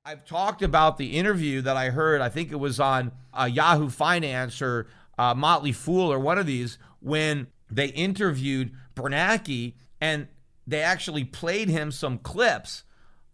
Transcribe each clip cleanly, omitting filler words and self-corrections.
I've talked about the interview that I heard, I think it was on Yahoo Finance or Motley Fool or one of these, when they interviewed Bernanke and they actually played him some clips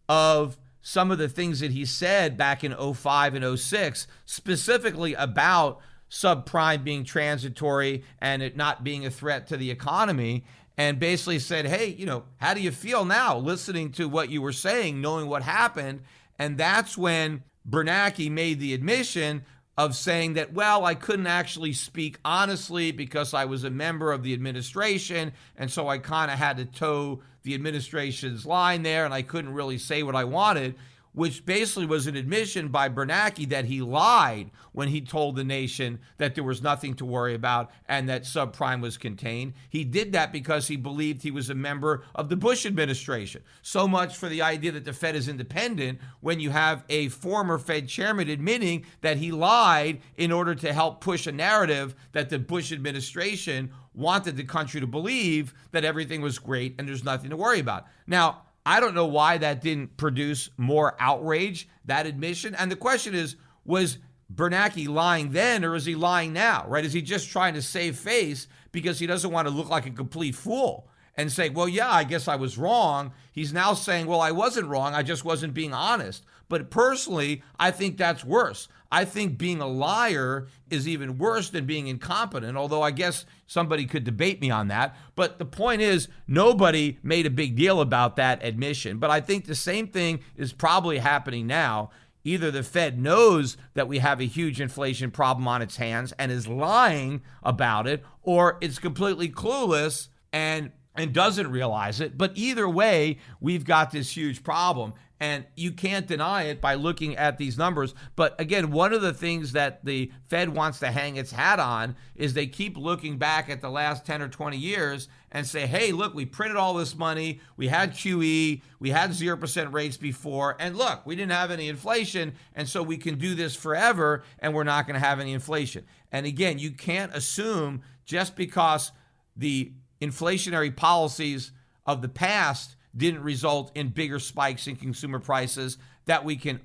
of some of the things that he said back in '05 and '06, specifically about subprime being transitory and it not being a threat to the economy, and basically said, hey, how do you feel now listening to what you were saying, knowing what happened? And that's when Bernanke made the admission of saying that, well, I couldn't actually speak honestly because I was a member of the administration, and so I kind of had to toe the administration's line there, and I couldn't really say what I wanted, which basically was an admission by Bernanke that he lied when he told the nation that there was nothing to worry about and that subprime was contained. He did that because he believed he was a member of the Bush administration. So much for the idea that the Fed is independent when you have a former Fed chairman admitting that he lied in order to help push a narrative that the Bush administration wanted the country to believe that everything was great and there's nothing to worry about. Now, I don't know why that didn't produce more outrage, that admission. And the question is, was Bernanke lying then or is he lying now, right? Is he just trying to save face because he doesn't want to look like a complete fool and say, well, yeah, I guess I was wrong. He's now saying, well, I wasn't wrong. I just wasn't being honest. But personally, I think that's worse. I think being a liar is even worse than being incompetent, although I guess somebody could debate me on that. But the point is, nobody made a big deal about that admission. But I think the same thing is probably happening now. Either the Fed knows that we have a huge inflation problem on its hands and is lying about it, or it's completely clueless and doesn't realize it. But either way, we've got this huge problem. And you can't deny it by looking at these numbers. But again, one of the things that the Fed wants to hang its hat on is they keep looking back at the last 10 or 20 years and say, hey, look, we printed all this money. We had QE. We had 0% rates before. And look, we didn't have any inflation. And so we can do this forever and we're not going to have any inflation. And again, you can't assume just because the inflationary policies of the past didn't result in bigger spikes in consumer prices that we can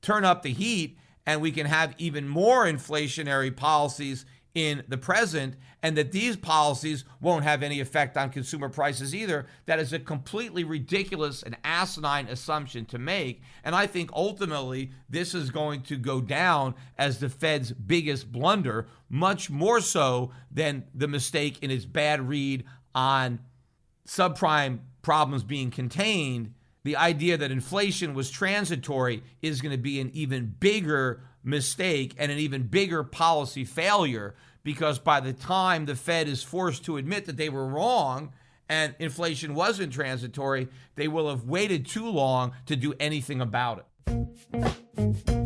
turn up the heat and we can have even more inflationary policies in the present, and that these policies won't have any effect on consumer prices either. That is a completely ridiculous and asinine assumption to make. And I think ultimately this is going to go down as the Fed's biggest blunder, much more so than the mistake in its bad read on subprime problems being contained. The idea that inflation was transitory is going to be an even bigger mistake and an even bigger policy failure, because by the time the Fed is forced to admit that they were wrong and inflation wasn't transitory, they will have waited too long to do anything about it.